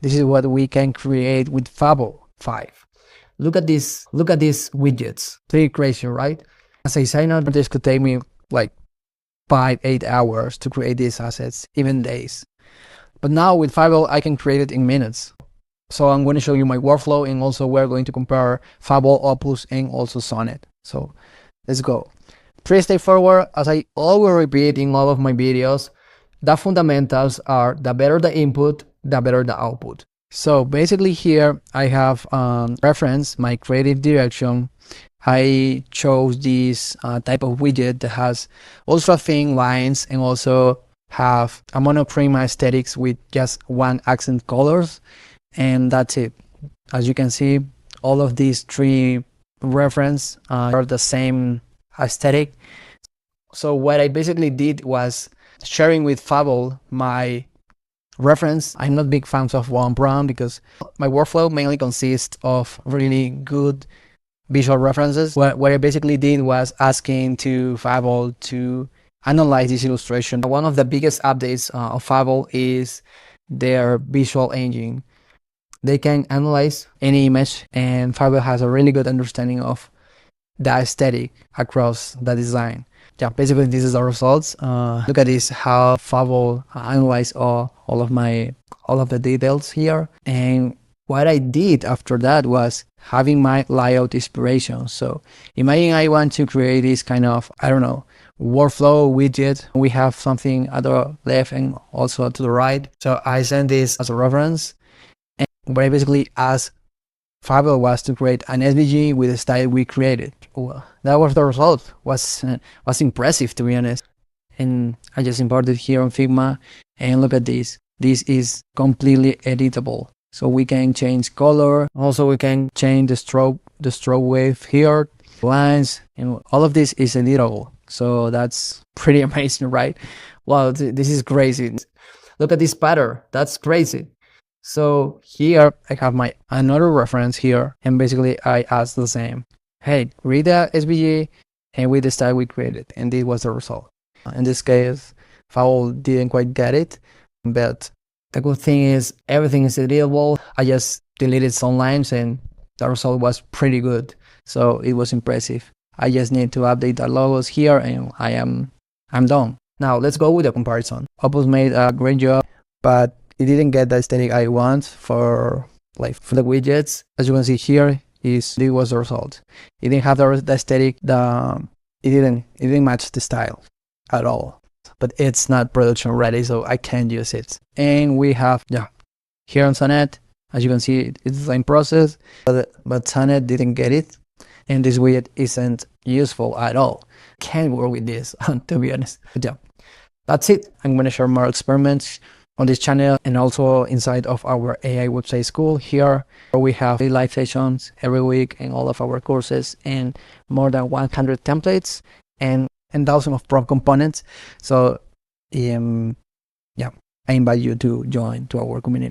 This is what we can create with Fable 5. Look at these widgets. Pretty crazy, right? As I say now, this could take me like 5-8 hours to create these assets, even days. But now with Fable, I can create it in minutes. So I'm going to show you my workflow, and also we're going to compare Fable, Opus, and also Sonnet. So let's go. Pretty straightforward. As I always repeat in all of my videos, the fundamentals are the better the input, the better the output. So basically here I have reference, my creative direction. I chose this type of widget that has ultra thin lines and also have a monochrome aesthetics with just one accent colors, and that's it. As you can see, all of these three reference are the same aesthetic. So what I basically did was sharing with Fable my reference. I'm not big fans of one brand because my workflow mainly consists of really good visual references. What I basically did was asking to Fable to analyze this illustration. One of the biggest updates of Fable is their visual engine. They can analyze any image, and Fable has a really good understanding of the aesthetic across the design. Yeah, basically this is the results. Look at this, how Fable analyze all of the details here. And what I did after that was having my layout inspiration. So imagine I want to create this kind of, I don't know, workflow widget. We have something at the left and also to the right. So I send this as a reference. And what I basically asked Fable was to create an SVG with the style we created. Well, that was the result. Was impressive, to be honest. And I just imported here on Figma, and look at this. This is completely editable. So we can change color. Also, we can change the stroke wave here, lines, and all of this is editable. So that's pretty amazing, right? Wow, this is crazy. Look at this pattern. That's crazy. So here I have my another reference here, and basically I asked the same. Hey, read the SVG and with the style we created, and this was the result. In this case, Fable didn't quite get it, but the good thing is everything is editable. I just deleted some lines and the result was pretty good. So it was impressive. I just need to update the logos here, and I'm done. Now let's go with the comparison. Opus made a great job, but it didn't get the aesthetic I want for the widgets. As you can see here, this was the result. It didn't have the aesthetic. It didn't match the style at all. But it's not production ready, so I can't use it. And we have here on Sonnet, as you can see, it's the same process, but Sonnet didn't get it, and this widget isn't useful at all. Can't work with this, to be honest. But yeah, that's it. I'm gonna share more experiments on this channel and also inside of our AI website school. Here we have live sessions every week and all of our courses, and more than 100 templates and thousands of prompt components. So yeah, I invite you to join to our community.